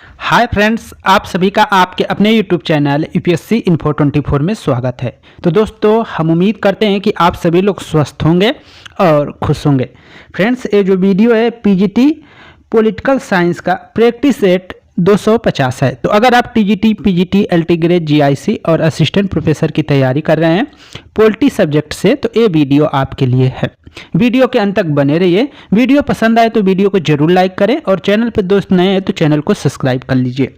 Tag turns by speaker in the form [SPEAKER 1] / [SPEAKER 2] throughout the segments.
[SPEAKER 1] Hi friends, आप सभी का आपके अपने यूट्यूब चैनल यूपीएससी इन्फो 24 में स्वागत है। तो दोस्तों, हम उम्मीद करते हैं कि आप सभी लोग स्वस्थ होंगे और खुश होंगे। फ्रेंड्स, ये जो वीडियो है पीजीटी पॉलिटिकल साइंस का प्रैक्टिस सेट 250 है। तो अगर आप TGT, PGT, LT grade, GIC और असिस्टेंट प्रोफेसर की तैयारी कर रहे हैं पॉलिटी सब्जेक्ट से, तो ये वीडियो आपके लिए है। वीडियो के अंत तक बने रहिए। वीडियो पसंद आए तो वीडियो को जरूर लाइक करें और चैनल पर दोस्त नए हैं तो चैनल को सब्सक्राइब कर लीजिए।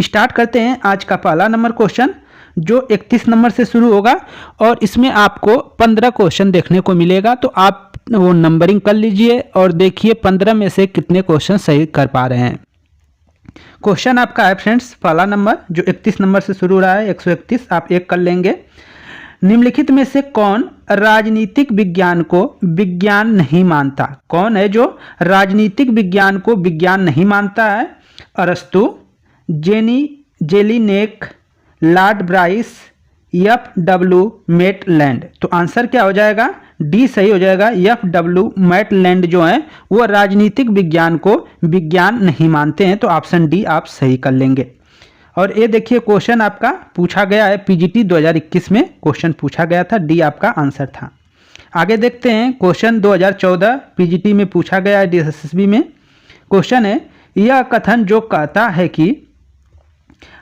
[SPEAKER 1] स्टार्ट करते हैं आज का पहला नंबर क्वेश्चन, जो 31 नंबर से शुरू होगा और इसमें आपको 15 क्वेश्चन देखने को मिलेगा। तो आप वो नंबरिंग कर लीजिए और देखिए 15 में से कितने क्वेश्चन सही कर पा रहे हैं। क्वेश्चन आपका है फ्रेंड्स, पहला नंबर जो 31 नंबर से शुरू हो रहा है, 131 आप एक कर लेंगे। निम्नलिखित में से कौन राजनीतिक विज्ञान को विज्ञान नहीं मानता? कौन है जो राजनीतिक विज्ञान को विज्ञान नहीं मानता है? अरस्तु, Jellinek, Lord Bryce, F.W.. Maitland. तो आंसर क्या हो जाएगा? डी सही हो जाएगा। एफ.डब्ल्यू. मैटलैंड जो है वो राजनीतिक विज्ञान को विज्ञान नहीं मानते हैं। तो ऑप्शन डी आप सही कर लेंगे। और ये देखिए क्वेश्चन आपका पूछा गया है पीजीटी 2021 में क्वेश्चन पूछा गया था, डी आपका आंसर था। आगे देखते हैं क्वेश्चन 2014 पीजीटी में पूछा गया है डीएसएसबी में। क्वेश्चन है, यह कथन जो कहता है कि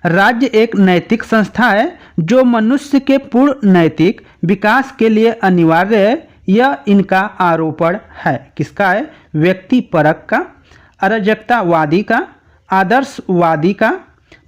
[SPEAKER 1] राज्य एक नैतिक संस्था है जो मनुष्य के पूर्ण नैतिक विकास के लिए अनिवार्य है, यह इनका आरोपण है। किसका है? व्यक्ति परक का, अराजकतावादी का, आदर्शवादी का,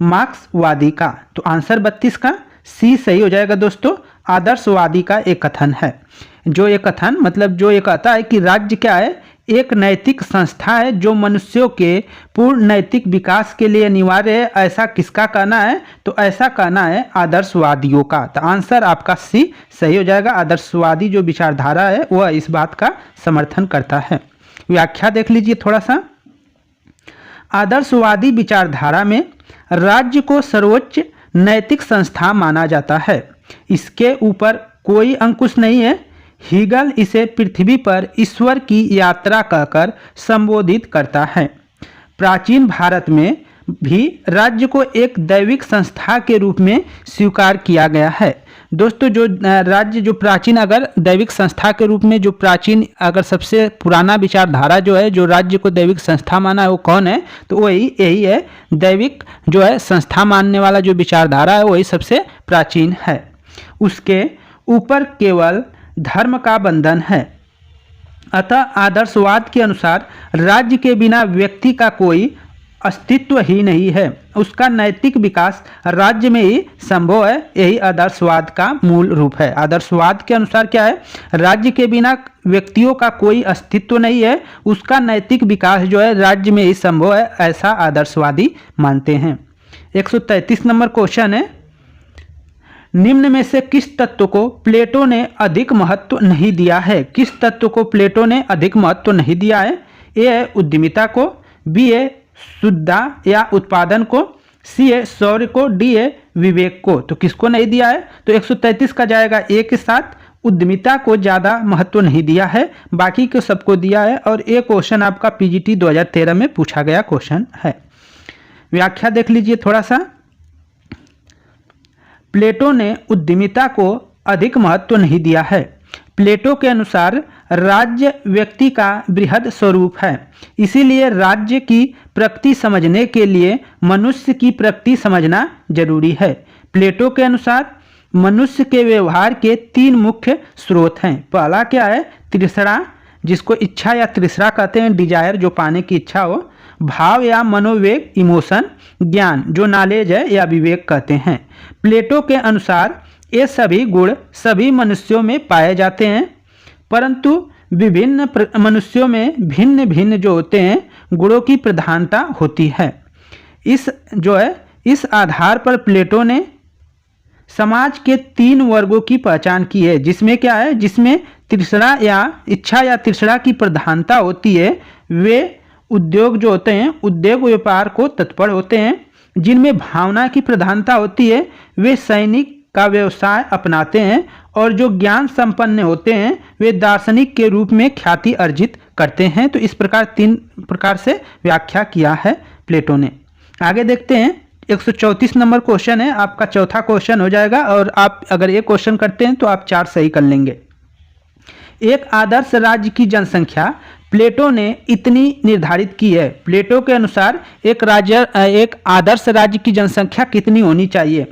[SPEAKER 1] मार्क्सवादी का। तो आंसर 32 का सी सही हो जाएगा दोस्तों। आदर्शवादी का एक कथन है। जो ये कथन मतलब जो ये कहता है कि राज्य क्या है? एक नैतिक संस्था है जो मनुष्यों के पूर्ण नैतिक विकास के लिए अनिवार्य है। ऐसा किसका कहना है? तो ऐसा कहना है आदर्शवादियों का। तो आंसर आपका सी सही हो जाएगा। आदर्शवादी जो विचारधारा है वह इस बात का समर्थन करता है। व्याख्या देख लीजिए थोड़ा सा। आदर्शवादी विचारधारा में राज्य को सर्वोच्च नैतिक संस्था माना जाता है। इसके ऊपर कोई अंकुश नहीं है। हीगल इसे पृथ्वी पर ईश्वर की यात्रा कहकर संबोधित करता है। प्राचीन भारत में भी राज्य को एक दैविक संस्था के रूप में स्वीकार किया गया है। दोस्तों, जो राज्य जो प्राचीन अगर दैविक संस्था के रूप में जो प्राचीन अगर सबसे पुराना विचारधारा जो है जो राज्य को दैविक संस्था माना है वो कौन है? तो वही यही है। दैविक जो है संस्था मानने वाला जो विचारधारा है वही सबसे प्राचीन है। उसके ऊपर केवल धर्म का बंधन है। अतः आदर्शवाद के अनुसार राज्य के बिना व्यक्ति का कोई अस्तित्व ही नहीं है। उसका नैतिक विकास राज्य में ही संभव है। यही आदर्शवाद का मूल रूप है। आदर्शवाद के अनुसार क्या है? राज्य के बिना व्यक्तियों का कोई अस्तित्व नहीं है। उसका नैतिक विकास जो है राज्य में ही संभव है, ऐसा आदर्शवादी मानते हैं। 133 नंबर क्वेश्चन है, निम्न में से किस तत्व को प्लेटो ने अधिक महत्व नहीं दिया है? किस तत्व को प्लेटो ने अधिक महत्व नहीं दिया है? ए है उद्यमिता को, बी है शुद्धता या उत्पादन को, सी है शौर्य को, डी है विवेक को। तो किसको नहीं दिया है? तो 133 का जाएगा ए के साथ। उद्यमिता को ज़्यादा महत्व नहीं दिया है, बाकी को सबको दिया है। और ये क्वेश्चन आपका पीजीटी 2013 में पूछा गया क्वेश्चन है। व्याख्या देख लीजिए थोड़ा सा। प्लेटो ने उद्यमिता को अधिक महत्व नहीं दिया है। प्लेटो के अनुसार राज्य व्यक्ति का बृहद स्वरूप है, इसीलिए राज्य की प्रकृति समझने के लिए मनुष्य की प्रकृति समझना जरूरी है। प्लेटो के अनुसार मनुष्य के व्यवहार के 3 मुख्य स्रोत हैं। पहला क्या है? तृष्णा, जिसको इच्छा या तृष्णा कहते हैं, डिजायर जो पाने की इच्छा हो। भाव या मनोवेग इमोशन। ज्ञान जो नॉलेज है या विवेक कहते हैं। प्लेटो के अनुसार ये सभी गुण सभी मनुष्यों में पाए जाते हैं, परंतु विभिन्न मनुष्यों में भिन्न भिन्न जो होते हैं गुणों की प्रधानता होती है। इस आधार पर प्लेटो ने समाज के 3 वर्गों की पहचान की है। जिसमें क्या है? जिसमें तृष्णा या इच्छा या तृष्णा की प्रधानता होती है। वे उद्योग जो होते हैं उद्योग व्यापार को तत्पर होते हैं। जिनमें भावना की प्रधानता होती है वे सैनिक का व्यवसाय अपनाते हैं। और जो ज्ञान संपन्न होते हैं वे दार्शनिक के रूप में ख्याति अर्जित करते हैं। तो इस प्रकार 3 प्रकार से व्याख्या किया है प्लेटो ने। आगे देखते हैं 134 नंबर क्वेश्चन है, आपका चौथा क्वेश्चन हो जाएगा और आप अगर ये क्वेश्चन करते हैं तो आप 4 सही कर लेंगे। एक आदर्श राज्य की जनसंख्या प्लेटो ने इतनी निर्धारित की है। प्लेटो के अनुसार एक आदर्श राज्य की जनसंख्या कितनी होनी चाहिए?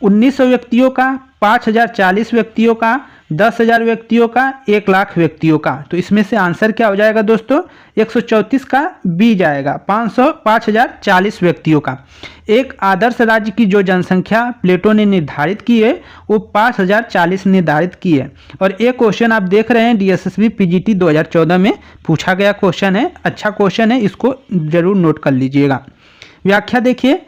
[SPEAKER 1] 1900 व्यक्तियों का, 5040 व्यक्तियों का, 10,000 व्यक्तियों का, 1 लाख व्यक्तियों का। तो इसमें से आंसर क्या हो जाएगा दोस्तों? 134 का बी जाएगा, 5040 व्यक्तियों का। एक आदर्श राज्य की जो जनसंख्या प्लेटो ने निर्धारित की है वो 5040 निर्धारित की है। और ये क्वेश्चन आप देख रहे हैं डीएसएसबी पीजीटी 2014 में पूछा गया क्वेश्चन है, अच्छा क्वेश्चन है, इसको जरूर नोट कर लीजिएगा। व्याख्या देखिए,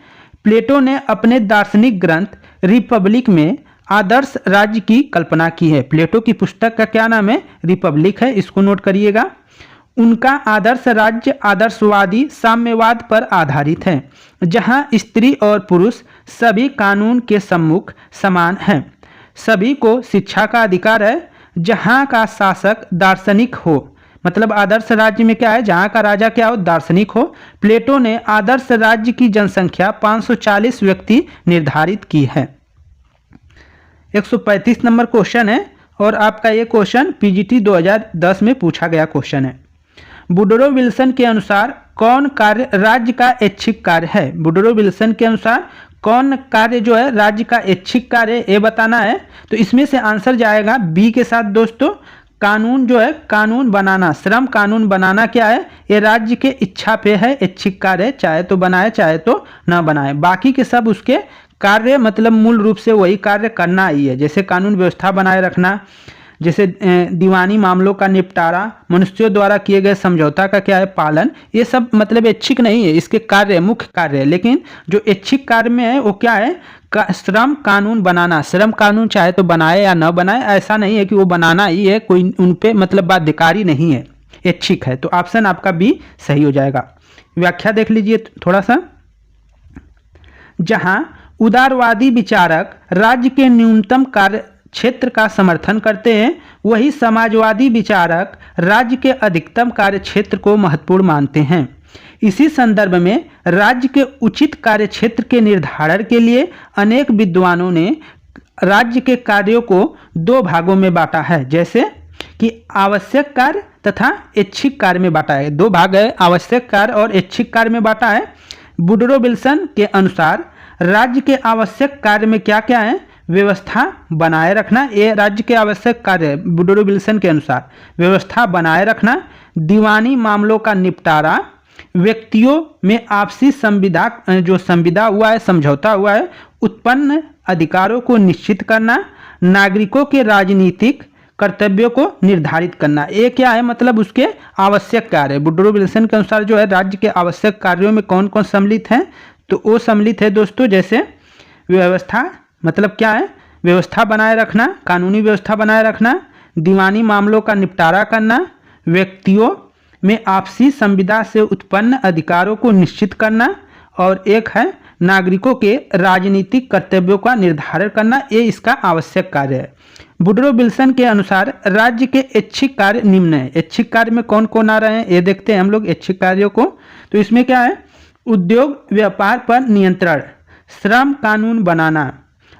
[SPEAKER 1] प्लेटो ने अपने दार्शनिक ग्रंथ रिपब्लिक में आदर्श राज्य की कल्पना की है। प्लेटो की पुस्तक का क्या नाम है? रिपब्लिक है, इसको नोट करिएगा। उनका आदर्श राज्य आदर्शवादी साम्यवाद पर आधारित है, जहां स्त्री और पुरुष सभी कानून के सम्मुख समान हैं। सभी को शिक्षा का अधिकार है, जहां का शासक दार्शनिक हो। मतलब आदर्श राज्य में क्या है? जहां का राजा क्या हो? दार्शनिक हो। प्लेटो ने आदर्श राज्य की जनसंख्या 540 व्यक्ति निर्धारित की है। 135 नंबर क्वेश्चन है और आपका ये क्वेश्चन पीजीटी 2010 में पूछा गया क्वेश्चन है। वुडरो विल्सन के अनुसार कौन कार्य राज्य का ऐच्छिक कार्य है? वुडरो विल्सन के अनुसार कौन कार्य जो है राज्य का ऐच्छिक कार्य ये बताना है। तो इसमें से आंसर जाएगा बी के साथ दोस्तों। कानून जो है, कानून बनाना, श्रम कानून बनाना क्या है? ये राज्य के इच्छा पे है, ऐच्छिक कार्य है, चाहे तो बनाए चाहे तो ना बनाए। बाकी के सब उसके कार्य मतलब मूल रूप से वही कार्य करना ही है। जैसे कानून व्यवस्था बनाए रखना, जैसे दीवानी मामलों का निपटारा, मनुष्यों द्वारा किए गए समझौता का क्या है? पालन। ये सब मतलब ऐच्छिक नहीं है, इसके कार्य मुख्य कार्य है। लेकिन जो ऐच्छिक कार्य में है वो क्या है? श्रम कानून बनाना। श्रम कानून चाहे तो बनाए या न बनाए, ऐसा नहीं है कि वो बनाना ही है, कोई उन पे मतलब बाध्यकारी नहीं है, ऐच्छिक है। तो ऑप्शन आपका बी सही हो जाएगा। व्याख्या देख लीजिए थोड़ा सा। जहां उदारवादी विचारक राज्य के न्यूनतम कार्य क्षेत्र का समर्थन करते हैं, वही समाजवादी विचारक राज्य के अधिकतम कार्य क्षेत्र को महत्वपूर्ण मानते हैं। इसी संदर्भ में राज्य के उचित कार्य क्षेत्र के निर्धारण के लिए अनेक विद्वानों ने राज्य के कार्यों को 2 भागों में बांटा है, जैसे कि आवश्यक कार्य तथा ऐच्छिक कार्य में बांटा है। 2 भाग है, आवश्यक कार्य और ऐच्छिक कार्य में बांटा है। वुडरो विल्सन के अनुसार राज्य के आवश्यक कार्य में क्या क्या है? व्यवस्था बनाए रखना, ये राज्य के आवश्यक कार्य है वुडरो विल्सन के अनुसार। व्यवस्था बनाए रखना, दीवानी मामलों का निपटारा, व्यक्तियों में आपसी संविदा हुआ है, समझौता हुआ है, उत्पन्न अधिकारों को निश्चित करना, नागरिकों के राजनीतिक कर्तव्यों को निर्धारित करना। ये क्या है? मतलब उसके आवश्यक कार्य। वुडरो विल्सन के अनुसार जो है राज्य के आवश्यक कार्यों में कौन कौन सम्मिलित हैं? तो वो सम्मिलित है दोस्तों, जैसे व्यवस्था मतलब क्या है? व्यवस्था बनाए रखना, कानूनी व्यवस्था बनाए रखना, दीवानी मामलों का निपटारा करना, व्यक्तियों में आपसी संविदा से उत्पन्न अधिकारों को निश्चित करना, और एक है नागरिकों के राजनीतिक कर्तव्यों का निर्धारण करना। ये इसका आवश्यक कार्य है। वुडरो विल्सन के अनुसार राज्य के ऐच्छिक कार्य निम्न है। ऐच्छिक कार्य में कौन कौन आ रहे हैं ये देखते हैं हम लोग ऐच्छिक कार्यों को। तो इसमें क्या है? उद्योग व्यापार पर नियंत्रण, श्रम कानून बनाना,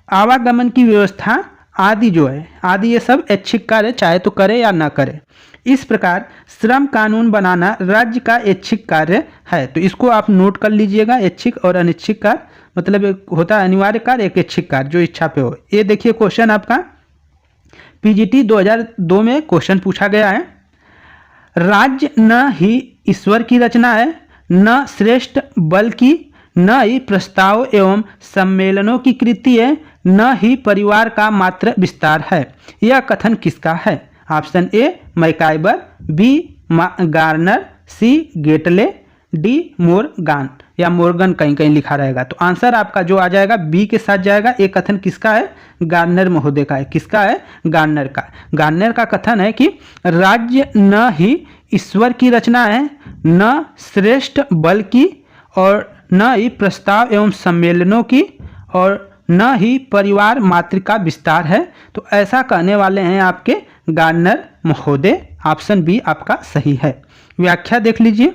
[SPEAKER 1] आवागमन की व्यवस्था आदि जो है, आदि ये सब ऐच्छिक कार्य चाहे तो करे या ना करे। इस प्रकार श्रम कानून बनाना राज्य का ऐच्छिक कार्य है। तो इसको आप नोट कर लीजिएगा। ऐच्छिक और अनिच्छिक कार्य मतलब एक होता है अनिवार्य कार्य, एक ऐच्छिक कार्य जो इच्छा पे हो। ये देखिए क्वेश्चन आपका पीजीटी 2002 में क्वेश्चन पूछा गया है। राज्य न ही ईश्वर की रचना है, न श्रेष्ठ बल्कि न ही प्रस्ताव एवं सम्मेलनों की कृति है, न ही परिवार का मात्र विस्तार है। यह कथन किसका है? Option A MacIver, B Garner, C Gettell, D Morgan या मोर्गन कहीं कहीं लिखा रहेगा। तो आंसर आपका जो आ जाएगा बी के साथ जाएगा। ये कथन किसका है? गार्नर महोदय का है। किसका है? गार्नर का। गार्नर का कथन है कि राज्य न ही ईश्वर की रचना है, न श्रेष्ठ बल्कि, और न ही प्रस्ताव एवं सम्मेलनों की, और न ही परिवार मात्र का विस्तार है। तो ऐसा कहने वाले हैं आपके गार्नर महोदय। ऑप्शन बी आपका सही है। व्याख्या देख लीजिए।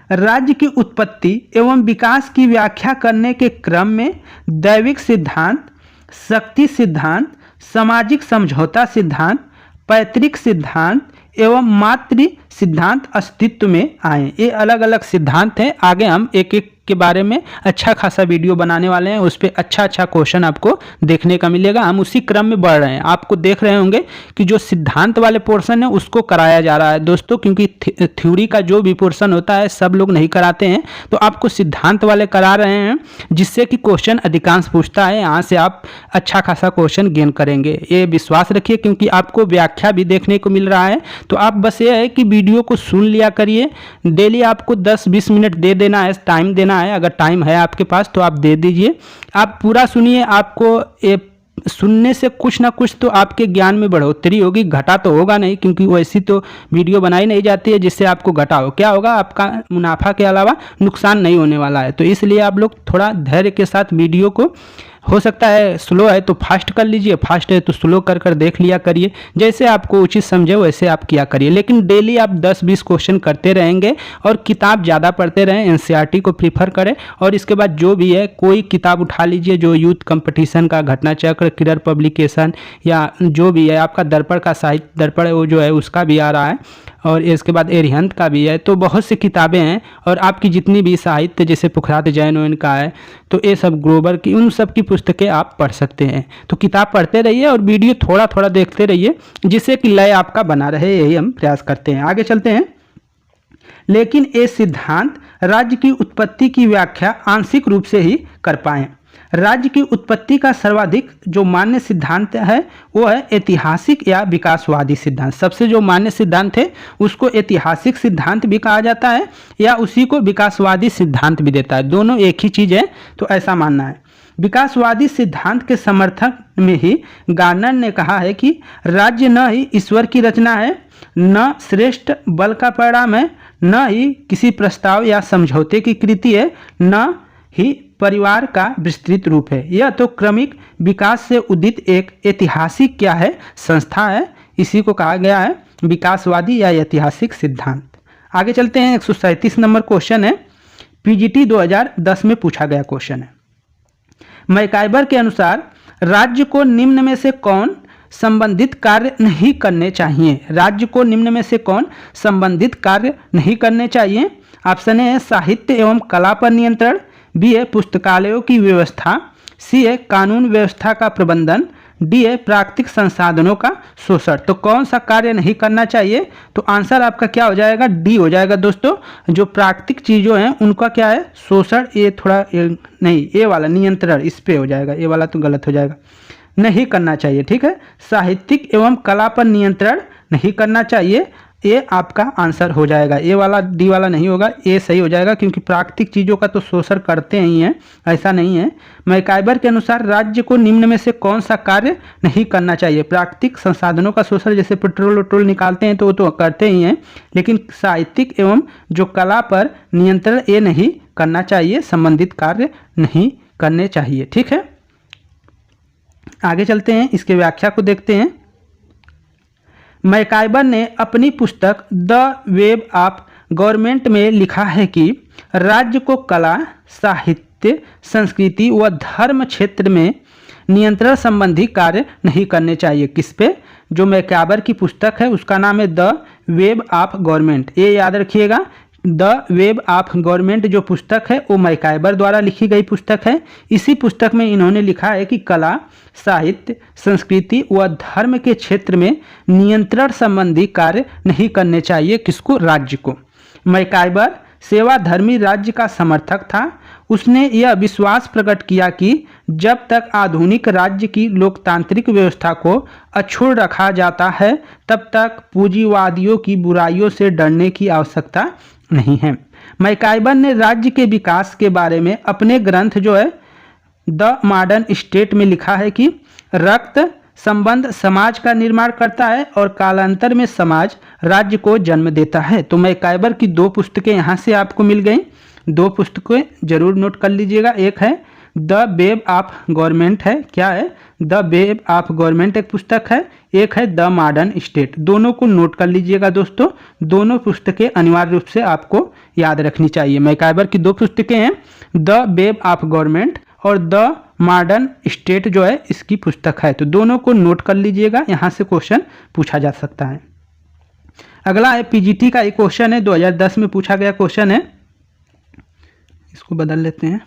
[SPEAKER 1] राज्य की उत्पत्ति एवं विकास की व्याख्या करने के क्रम में दैविक सिद्धांत, शक्ति सिद्धांत, सामाजिक समझौता सिद्धांत, पैतृक सिद्धांत एवं मातृ सिद्धांत अस्तित्व में आए। ये अलग अलग सिद्धांत हैं। आगे हम एक एक के बारे में अच्छा खासा वीडियो बनाने वाले हैं, उस पर अच्छा क्वेश्चन आपको देखने का मिलेगा। हम उसी क्रम में बढ़ रहे हैं। आपको देख रहे होंगे कि जो सिद्धांत वाले पोर्शन है उसको कराया जा रहा है दोस्तों, क्योंकि थ्योरी का जो भी पोर्शन होता है सब लोग नहीं कराते हैं, तो आपको सिद्धांत वाले करा रहे हैं, जिससे कि क्वेश्चन अधिकांश पूछता है। यहाँ से आप अच्छा खासा क्वेश्चन गेन करेंगे, ये विश्वास रखिए, क्योंकि आपको व्याख्या भी देखने को मिल रहा है। तो आप बस ये है कि वीडियो को सुन लिया करिए। डेली आपको 10-20 मिनट दे देना है, टाइम देना है। अगर टाइम है आपके पास तो आप दे दीजिए। आप पूरा सुनिए, आपको सुनने से कुछ ना कुछ तो आपके ज्ञान में बढ़ोतरी होगी, घटा तो होगा नहीं, क्योंकि वैसी तो वीडियो बनाई नहीं जाती है जिससे आपको घटा हो। क्या होगा, आपका मुनाफा के अलावा नुकसान नहीं होने वाला है। तो इसलिए आप लोग थोड़ा धैर्य के साथ वीडियो को, हो सकता है स्लो है तो फास्ट कर लीजिए, फास्ट है तो स्लो कर कर देख लिया करिए, जैसे आपको उचित समझे वैसे आप किया करिए। लेकिन डेली आप 10-20 क्वेश्चन करते रहेंगे और किताब ज़्यादा पढ़ते रहें, एनसीईआरटी को प्रीफर करें। और इसके बाद जो भी है कोई किताब उठा लीजिए, जो यूथ कंपटीशन का, घटना चक्र, किरर पब्लिकेशन, या जो भी है आपका दर्पण का साहित्य दर्पण वो जो है उसका भी आ रहा है, और इसके बाद एरिहंत का भी है। तो बहुत सी किताबें हैं, और आपकी जितनी भी साहित्य जैसे पुखरात जैन का है, तो ये सब ग्रोवर की, उन सब की पुस्तकें आप पढ़ सकते हैं। तो किताब पढ़ते रहिए और वीडियो थोड़ा थोड़ा देखते रहिए, जिससे कि लय आपका बना रहे, यही हम प्रयास करते हैं। आगे चलते हैं। लेकिन ये सिद्धांत राज्य की उत्पत्ति की व्याख्या आंशिक रूप से ही कर पाए। राज्य की उत्पत्ति का सर्वाधिक जो मान्य सिद्धांत है वो है ऐतिहासिक या विकासवादी सिद्धांत। सबसे जो मान्य सिद्धांत है उसको ऐतिहासिक सिद्धांत भी कहा जाता है, या उसी को विकासवादी सिद्धांत भी देता है। दोनों एक ही चीज़ है, तो ऐसा मानना है। विकासवादी सिद्धांत के समर्थक में ही गार्नर ने कहा है कि राज्य न ही ईश्वर की रचना है, न श्रेष्ठ बल का परिणाम है, न ही किसी प्रस्ताव या समझौते की कृति है, न ही परिवार का विस्तृत रूप है। यह तो क्रमिक विकास से उदित एक ऐतिहासिक क्या है, संस्था है। इसी को कहा गया है विकासवादी या ऐतिहासिक सिद्धांत। आगे चलते हैं। 137 नंबर क्वेश्चन है, पीजीटी 2010 में पूछा गया क्वेश्चन है। मैकाइबर के अनुसार राज्य को निम्न में से कौन संबंधित कार्य नहीं करने चाहिए? राज्य को निम्न में से कौन संबंधित कार्य नहीं करने चाहिए? ऑप्शन ए है साहित्य एवं कला पर नियंत्रण, बी है पुस्तकालयों की व्यवस्था, सी है कानून व्यवस्था का प्रबंधन, डी है प्राकृतिक संसाधनों का शोषण। तो कौन सा कार्य नहीं करना चाहिए? तो आंसर आपका क्या हो जाएगा? डी हो जाएगा दोस्तों। जो प्राकृतिक चीज़ों हैं उनका क्या है? शोषण। ये थोड़ा नहीं, ये वाला नियंत्रण इस पे हो जाएगा, ये वाला तो गलत हो जाएगा, नहीं करना चाहिए। ठीक है, साहित्यिक एवं कला पर नियंत्रण नहीं करना चाहिए, ये आपका आंसर हो जाएगा। ये वाला डी वाला नहीं होगा, ये सही हो जाएगा, क्योंकि प्राकृतिक चीज़ों का तो शोषण करते ही हैं, ऐसा नहीं है। मैकाइबर के अनुसार राज्य को निम्न में से कौन सा कार्य नहीं करना चाहिए? प्राकृतिक संसाधनों का शोषण, जैसे पेट्रोल वट्रोल निकालते हैं तो वो तो करते ही हैं, लेकिन साहित्यिक एवं जो कला पर नियंत्रण ये नहीं करना चाहिए, संबंधित कार्य नहीं करने चाहिए। ठीक है, आगे चलते हैं, इसके व्याख्या को देखते हैं। मैकाइबर ने अपनी पुस्तक द वेब ऑफ गवर्नमेंट में लिखा है कि राज्य को कला, साहित्य, संस्कृति व धर्म क्षेत्र में नियंत्रण संबंधी कार्य नहीं करने चाहिए। किस पे? जो मैकाइबर की पुस्तक है उसका नाम है द वेब ऑफ गवर्नमेंट। ये याद रखिएगा, द वेब ऑफ गवर्नमेंट जो पुस्तक है वो मैकाइबर द्वारा लिखी गई पुस्तक है। इसी पुस्तक में इन्होंने लिखा है कि कला, साहित्य, संस्कृति व धर्म के क्षेत्र में नियंत्रण संबंधी कार्य नहीं करने चाहिए। किसको? राज्य को। मैकाइबर सेवाधर्मी राज्य का समर्थक था। उसने यह विश्वास प्रकट किया कि जब तक आधुनिक राज्य की लोकतांत्रिक व्यवस्था को अक्षुण्ण रखा जाता है तब तक पूंजीवादियों की बुराइयों से डरने की आवश्यकता नहीं है। मैकाइबर ने राज्य के विकास के बारे में अपने ग्रंथ जो है द मॉडर्न स्टेट में लिखा है कि रक्त संबंध समाज का निर्माण करता है और कालांतर में समाज राज्य को जन्म देता है। तो मैकाइबर की 2 पुस्तकें यहाँ से आपको मिल गई। 2 पुस्तकें जरूर नोट कर लीजिएगा। एक है द वेब ऑफ गवर्नमेंट है, क्या है? द वेब ऑफ गवर्नमेंट एक पुस्तक है, एक है द मॉडर्न स्टेट। दोनों को नोट कर लीजिएगा दोस्तों। दोनों पुस्तकें अनिवार्य रूप से आपको याद रखनी चाहिए। मैकाइबर की 2 पुस्तकें हैं, द वेब ऑफ गवर्नमेंट और द मॉडर्न स्टेट जो है इसकी पुस्तक है। तो दोनों को नोट कर लीजिएगा, यहाँ से क्वेश्चन पूछा जा सकता है। अगला है पीजीटी का एक क्वेश्चन है, 2010 में पूछा गया क्वेश्चन है, इसको बदल लेते हैं।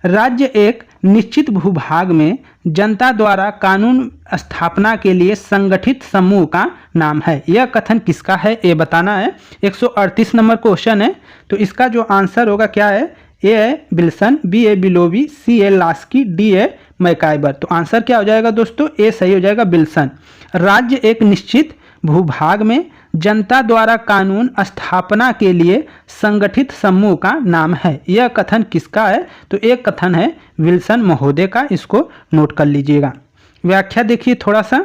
[SPEAKER 1] राज्य एक निश्चित भूभाग में जनता द्वारा कानून स्थापना के लिए संगठित समूह का नाम है। यह कथन किसका है ये बताना है। 138 नंबर क्वेश्चन है। तो इसका जो आंसर होगा क्या है, ए है विल्सन, बी ए बिलोवी, C A Laski, D A MacIver. तो आंसर क्या हो जाएगा दोस्तों, ए सही हो जाएगा, विल्सन। राज्य एक निश्चित भूभाग में जनता द्वारा कानून स्थापना के लिए संगठित समूह का नाम है। यह कथन किसका है, तो एक कथन है विल्सन महोदय का, इसको नोट कर लीजिएगा। व्याख्या देखिए थोड़ा सा।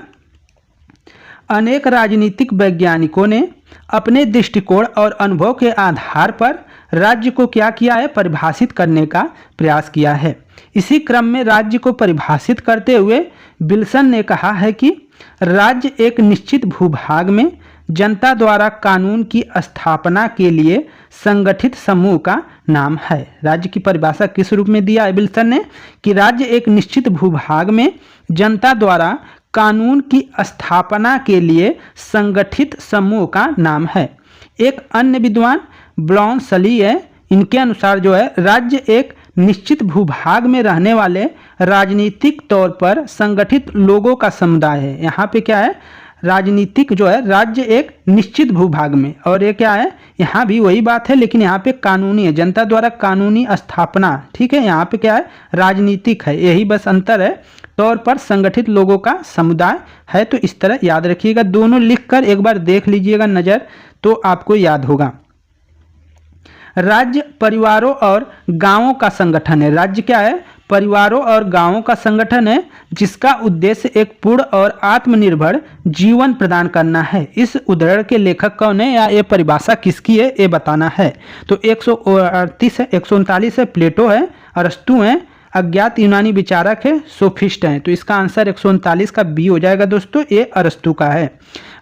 [SPEAKER 1] अनेक राजनीतिक वैज्ञानिकों ने अपने दृष्टिकोण और अनुभव के आधार पर राज्य को क्या किया है, परिभाषित करने का प्रयास किया है। इसी क्रम में राज्य को परिभाषित करते हुए विल्सन ने कहा है कि राज्य एक निश्चित भूभाग में जनता द्वारा कानून की स्थापना के लिए संगठित समूह का नाम है। राज्य की परिभाषा किस रूप में दिया है विल्सन ने, कि राज्य एक निश्चित भूभाग में जनता द्वारा कानून की स्थापना के लिए संगठित समूह का नाम है। एक अन्य विद्वान ब्लॉन्सली है, इनके अनुसार जो है राज्य एक निश्चित भूभाग में रहने वाले राजनीतिक तौर पर संगठित लोगों का समुदाय है। यहाँ पे क्या है, राजनीतिक जो है राज्य एक निश्चित भूभाग में, और ये क्या है, यहाँ भी वही बात है लेकिन यहाँ पे कानूनी है, जनता द्वारा कानूनी स्थापना, ठीक है। यहाँ पे क्या है, राजनीतिक है, यही बस अंतर है, तौर पर संगठित लोगों का समुदाय है। तो इस तरह याद रखिएगा, दोनों लिखकर एक बार देख लीजिएगा नज़र, तो आपको याद होगा। राज्य परिवारों और गांवों का संगठन है। राज्य क्या है, परिवारों और गांवों का संगठन है, जिसका उद्देश्य एक पूर्ण और आत्मनिर्भर जीवन प्रदान करना है। इस उद्धरण के लेखक कौन है या ये परिभाषा किसकी है ये बताना है। तो 138 है, 139 है, प्लेटो है, अरस्तु है, अज्ञात यूनानी विचारक है, सोफिस्ट हैं। तो इसका आंसर 139 का बी हो जाएगा दोस्तों, ये अरस्तु का है।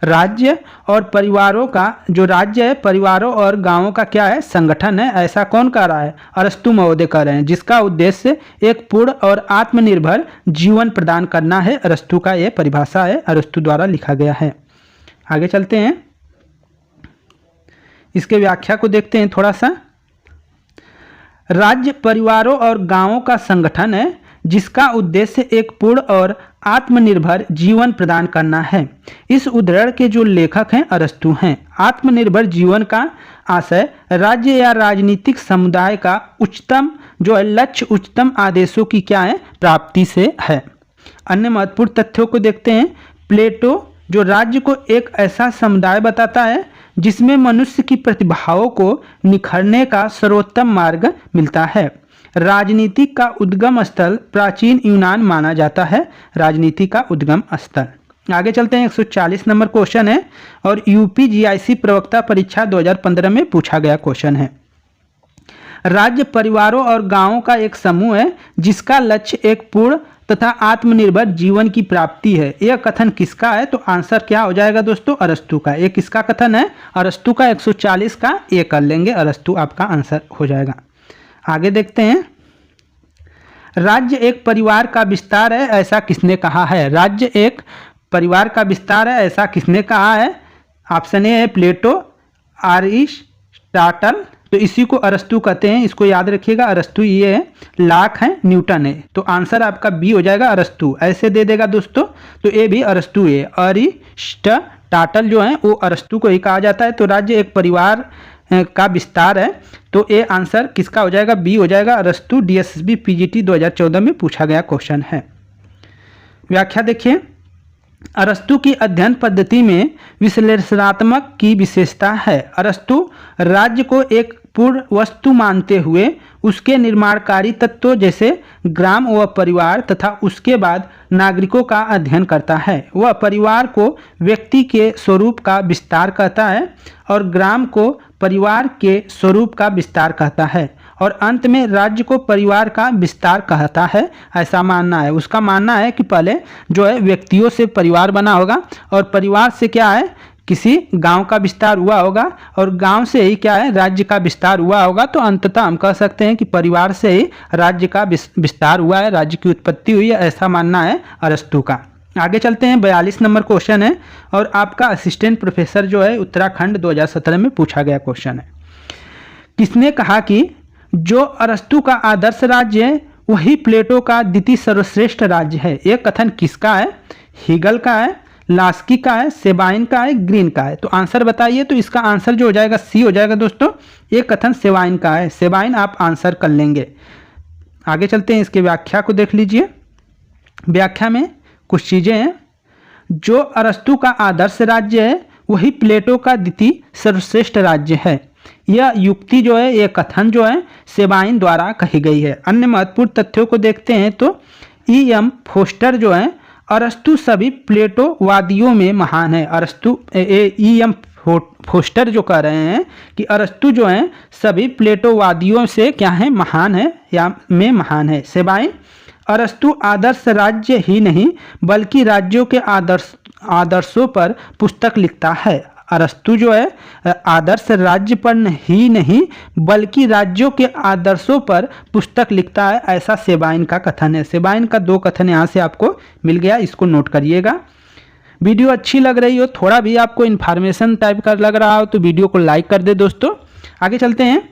[SPEAKER 1] राज्य और परिवारों का, जो राज्य है परिवारों और गांवों का क्या है, संगठन है, ऐसा कौन कह रहा है, अरस्तु महोदय कह रहे हैं, जिसका उद्देश्य एक पूर्ण और आत्मनिर्भर जीवन प्रदान करना है। अरस्तु का ये परिभाषा है, अरस्तु द्वारा लिखा गया है। आगे चलते हैं, इसके व्याख्या को देखते हैं थोड़ा सा। राज्य परिवारों और गांवों का संगठन है, जिसका उद्देश्य एक पूर्ण और आत्मनिर्भर जीवन प्रदान करना है। इस उद्धरण के जो लेखक हैं अरस्तु हैं। आत्मनिर्भर जीवन का आशय राज्य या राजनीतिक समुदाय का उच्चतम जो है लक्ष्य उच्चतम आदेशों की क्या है, प्राप्ति से है। अन्य महत्वपूर्ण तथ्यों को देखते हैं। प्लेटो जो राज्य को एक ऐसा समुदाय बताता है जिसमें मनुष्य की प्रतिभाओं को निखरने का सर्वोत्तम मार्ग मिलता है। राजनीति का उद्गम स्थल प्राचीन यूनान माना जाता है। राजनीति का उद्गम स्थल। आगे चलते हैं, 140 नंबर क्वेश्चन है और यूपीजीआईसी प्रवक्ता परीक्षा 2015 में पूछा गया क्वेश्चन है। राज्य परिवारों और गांवों का एक समूह है जिसका लक्ष्य एक पूर्ण तथा आत्मनिर्भर जीवन की प्राप्ति है। यह कथन किसका है, तो आंसर क्या हो जाएगा दोस्तों, अरस्तु का। ये किसका कथन है, अरस्तु का। 140 का ये कर लेंगे, अरस्तु आपका आंसर हो जाएगा। आगे देखते हैं, राज्य एक परिवार का विस्तार है, ऐसा किसने कहा है। राज्य एक परिवार का विस्तार है, ऐसा किसने कहा है। ऑप्शन ए है प्लेटो, अरिस्टोटल, तो इसी को अरस्तु कहते हैं, इसको याद रखिएगा। अरस्तु ये है, लाख है, न्यूटन है। तो आंसर आपका बी हो जाएगा, अरस्तु। ऐसे दे देगा दोस्तों, तो ये भी अरस्तु है। अरिस्टोटल जो है वो अरस्तु को ही कहा जाता है। तो राज्य एक परिवार का विस्तार है, तो ये आंसर किसका हो जाएगा, बी हो जाएगा, अरस्तु। डीएसएसबी पीजीटी 2014 में पूछा गया क्वेश्चन है। व्याख्या देखिए, अरस्तु की अध्ययन पद्धति में विश्लेषणात्मक की विशेषता है। अरस्तु राज्य को एक पूर्ण वस्तु मानते हुए उसके निर्माणकारी तत्वों जैसे ग्राम व परिवार तथा उसके बाद नागरिकों का अध्ययन करता है। वह परिवार को व्यक्ति के स्वरूप का विस्तार कहता है और ग्राम को परिवार के स्वरूप का विस्तार कहता है और अंत में राज्य को परिवार का विस्तार कहता है, ऐसा मानना है। उसका मानना है कि पहले जो है व्यक्तियों से परिवार बना होगा और परिवार से क्या है किसी गांव का विस्तार हुआ होगा और गांव से ही क्या है राज्य का विस्तार हुआ होगा, तो अंततः हम कह सकते हैं कि परिवार से ही राज्य का विस्तार हुआ है, राज्य की उत्पत्ति हुई है, ऐसा मानना है अरस्तु का। आगे चलते हैं, 42 नंबर क्वेश्चन है और आपका असिस्टेंट प्रोफेसर जो है उत्तराखंड 2017 में पूछा गया क्वेश्चन है। किसने कहा कि जो अरस्तु का आदर्श राज्य है वही प्लेटो का द्वितीय सर्वश्रेष्ठ राज्य है? यह कथन किसका है? हीगल का है, लास्की का है, सेबाइन का है, ग्रीन का है? तो आंसर बताइए। तो इसका आंसर जो हो जाएगा सी हो जाएगा दोस्तों। ये कथन सेबाइन का है, सेबाइन आप आंसर कर लेंगे। आगे चलते हैं, इसके व्याख्या को देख लीजिए। व्याख्या में कुछ चीजें हैं। जो अरस्तु का आदर्श राज्य है वही प्लेटो का द्वितीय सर्वश्रेष्ठ राज्य है। यह युक्ति जो है, यह कथन जो है सेबाइन द्वारा कही गई है। अन्य महत्वपूर्ण तथ्यों को देखते हैं तो E.M. फोस्टर जो है अरस्तु सभी प्लेटोवादियों में महान है। अरस्तु E.M. फोस्टर जो कह रहे हैं कि अरस्तु जो है सभी प्लेटोवादियों से क्या है, महान है या में महान है। सेबाइन अरस्तु आदर्श राज्य ही नहीं बल्कि राज्यों के आदर्शों पर पुस्तक लिखता है। अरस्तु जो है आदर्श राज्य पर ही नहीं बल्कि राज्यों के आदर्शों पर पुस्तक लिखता है, ऐसा सेबाइन का कथन है। सेबाइन का 2 कथन यहाँ से आपको मिल गया, इसको नोट करिएगा। वीडियो अच्छी लग रही हो, थोड़ा भी आपको इन्फॉर्मेशन टाइप का लग रहा हो तो वीडियो को लाइक कर दे दोस्तों। आगे चलते हैं,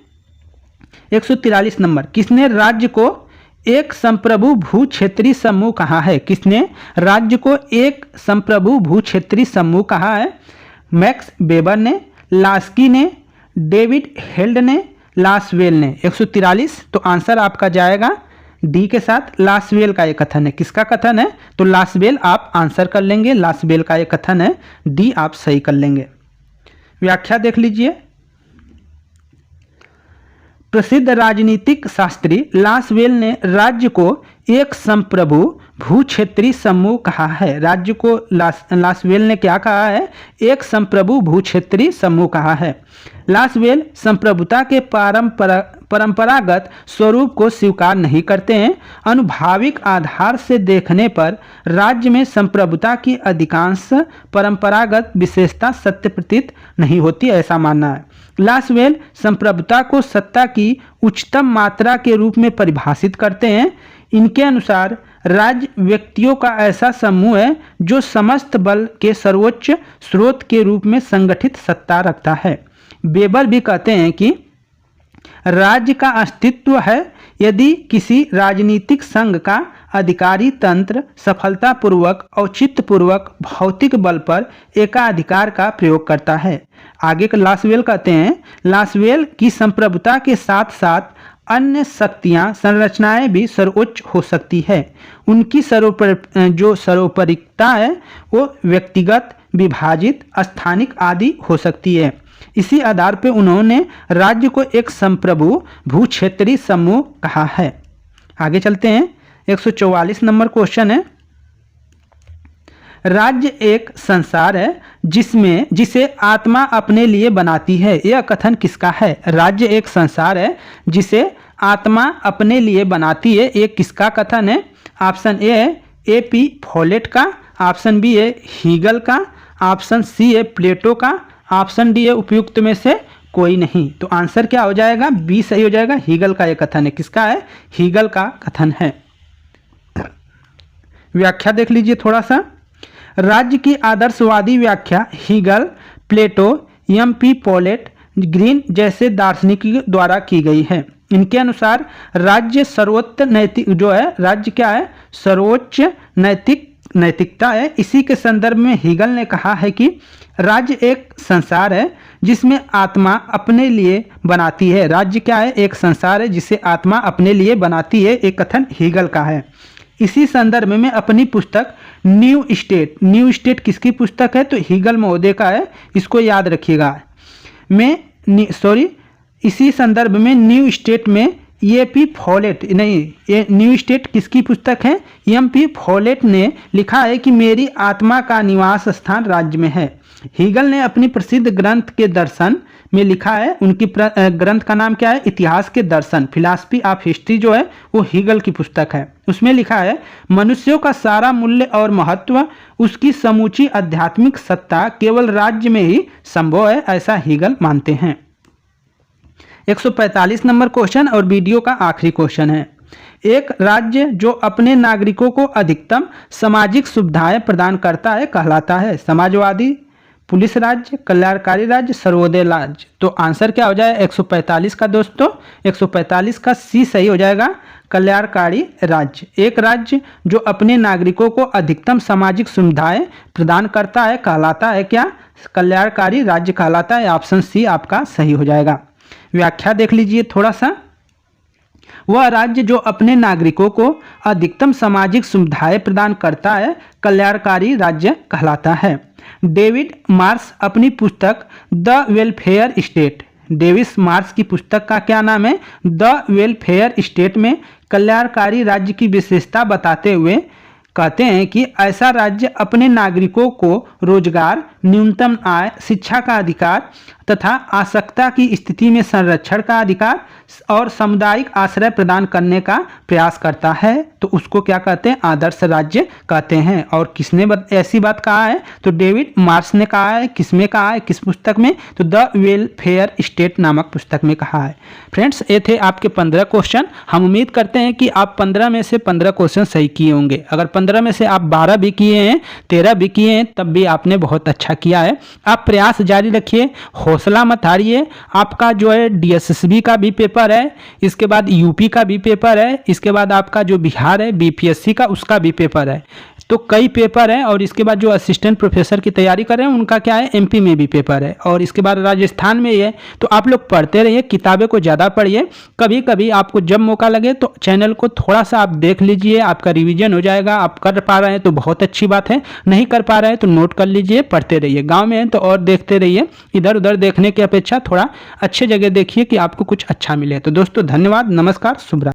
[SPEAKER 1] 143 नंबर, किसने राज्य को एक संप्रभु भू क्षेत्रीय समूह कहा है? किसने राज्य को एक संप्रभु भू क्षेत्रीय समूह कहा है? मैक्स वेबर ने, लास्की ने, डेविड हेल्ड ने, लासवेल ने। 143, तो आंसर आपका जाएगा डी के साथ। लासवेल का ये कथन है। किसका कथन है? तो लासवेल आप आंसर कर लेंगे। लासवेल का ये कथन है, डी आप सही कर लेंगे। व्याख्या देख लीजिए। प्रसिद्ध राजनीतिक शास्त्री लासवेल ने राज्य को एक संप्रभु भू क्षेत्रीय समूह कहा है। राज्य को लासवेल ने क्या कहा है? एक संप्रभु भू क्षेत्रीय समूह कहा है। लासवेल संप्रभुता के परंपरागत स्वरूप को स्वीकार नहीं करते हैं। अनुभाविक आधार से देखने पर राज्य में संप्रभुता की अधिकांश परंपरागत विशेषता सत्य प्रतीत नहीं होती, ऐसा मानना है। लासवेल संप्रभुता को सत्ता की उच्चतम मात्रा के रूप में परिभाषित करते हैं। इनके अनुसार राज्य व्यक्तियों का ऐसा समूह है जो समस्त बल के सर्वोच्च स्रोत के रूप में संगठित सत्ता रखता है। वेबर भी कहते हैं कि राज्य का अस्तित्व है यदि किसी राजनीतिक संघ का अधिकारी तंत्र सफलतापूर्वक औचित्यपूर्वक भौतिक बल पर एकाधिकार का प्रयोग करता है। आगे का लासवेल कहते हैं, लासवेल की संप्रभुता के साथ साथ अन्य शक्तियां संरचनाएं भी सर्वोच्च हो सकती है। उनकी सर्वोपरिकता है वो व्यक्तिगत, विभाजित, स्थानिक आदि हो सकती है। इसी आधार पर उन्होंने राज्य को एक संप्रभु भू क्षेत्रीय समूह कहा है। आगे चलते हैं, 144 नंबर क्वेश्चन है। राज्य एक संसार है जिसे आत्मा अपने लिए बनाती है। यह कथन किसका है? राज्य एक संसार है जिसे आत्मा अपने लिए बनाती है। ये किसका कथन है? ऑप्शन ए है A.P. फॉलेट का, ऑप्शन बी है हीगल का, ऑप्शन सी है प्लेटो का, ऑप्शन डी है उपयुक्त में से कोई नहीं। तो आंसर क्या हो जाएगा? बी सही हो जाएगा। हीगल का यह कथन है। किसका है? हीगल का कथन है। व्याख्या देख लीजिए थोड़ा सा। राज्य की आदर्शवादी व्याख्या हीगल, प्लेटो, M.P. फॉलेट, ग्रीन जैसे दार्शनिकों द्वारा की गई है। इनके अनुसार राज्य सर्वोच्च नैतिक जो है, राज्य क्या है? सर्वोच्च नैतिकता है। इसी के संदर्भ में हीगल ने कहा है कि राज्य एक संसार है जिसमें आत्मा अपने लिए बनाती है। राज्य क्या है? एक संसार है जिसे आत्मा अपने लिए बनाती है। एक कथन हीगल का है। इसी संदर्भ में अपनी पुस्तक न्यू स्टेट किसकी पुस्तक है? तो हीगल महोदय का है, इसको याद रखिएगा। इसी संदर्भ में न्यू स्टेट में A.P. फॉलेट नहीं, ये न्यू स्टेट किसकी पुस्तक है? M.P. फॉलेट ने लिखा है कि मेरी आत्मा का निवास स्थान राज्य में है। हीगल ने अपनी प्रसिद्ध ग्रंथ के दर्शन में लिखा है, उनकी ग्रंथ का नाम क्या है, इतिहास के दर्शन, फिलॉसफी ऑफ हिस्ट्री जो है वो हीगल की पुस्तक है। उसमें लिखा है मनुष्यों का सारा मूल्य और महत्व, उसकी समूची आध्यात्मिक सत्ता केवल राज्य में ही संभव है, ऐसा हीगल मानते हैं। 145 नंबर क्वेश्चन और वीडियो का आखिरी क्वेश्चन है, एक राज्य जो अपने नागरिकों को अधिकतम सामाजिक सुविधाएं प्रदान करता है कहलाता है, समाजवादी, पुलिस राज्य, कल्याणकारी राज्य, सर्वोदय राज्य। तो आंसर क्या हो जाए 145 का दोस्तों, 145 का सी सही हो जाएगा, कल्याणकारी राज्य। एक राज्य जो अपने नागरिकों को अधिकतम सामाजिक सुविधाएं प्रदान करता है कहलाता है क्या, कल्याणकारी राज्य कहलाता है। ऑप्शन सी आपका सही हो जाएगा। व्याख्या देख लीजिए थोड़ा सा, वह राज्य जो अपने नागरिकों को अधिकतम सामाजिक सुविधाएं प्रदान करता है कल्याणकारी राज्य कहलाता है। डेविड मार्श अपनी पुस्तक the welfare state, Davis Marsh की पुस्तक का क्या नाम है, द वेलफेयर स्टेट में कल्याणकारी राज्य की विशेषता बताते हुए कहते हैं कि ऐसा राज्य अपने नागरिकों को रोजगार, न्यूनतम आय, शिक्षा का अधिकार तथा आवश्यकता की स्थिति में संरक्षण का अधिकार और सामुदायिक आश्रय प्रदान करने का प्रयास करता है, तो उसको क्या कहते हैं, आदर्श राज्य कहते हैं। और किसने ऐसी बात कहा है, तो डेविड मार्श ने कहा है। किसमें कहा है, किस पुस्तक में, तो द वेलफेयर स्टेट नामक पुस्तक में कहा है। फ्रेंड्स, ये थे आपके 15 क्वेश्चन। हम उम्मीद करते हैं कि आप 15 में से 15 क्वेश्चन सही किए होंगे। अगर 15 में से आप 12 भी किए हैं, 13 भी किए हैं, तब भी आपने बहुत अच्छा किया है। आप प्रयास जारी रखिए, हौसला मत हारिए। आपका जो है DSSB का भी पेपर है, इसके बाद यूपी का भी पेपर है, इसके बाद आपका जो बिहार है BPSC का उसका भी पेपर है। तो कई पेपर हैं। और इसके बाद जो असिस्टेंट प्रोफेसर की तैयारी कर रहे हैं उनका क्या है, MP में भी पेपर है। और इसके बाद राजस्थान में ही है। तो आप लोग पढ़ते रहिए, किताबें को ज़्यादा पढ़िए। कभी कभी आपको जब मौका लगे तो चैनल को थोड़ा सा आप देख लीजिए, आपका रिवीजन हो जाएगा। आप कर पा रहे हैं तो बहुत अच्छी बात है, नहीं कर पा रहे हैं तो नोट कर लीजिए, पढ़ते रहिए। गाँव में हैं तो और देखते रहिए, इधर उधर देखने की अपेक्षा थोड़ा अच्छे जगह देखिए कि आपको कुछ अच्छा मिले। तो दोस्तों धन्यवाद, नमस्कार, शुभ रात्रि।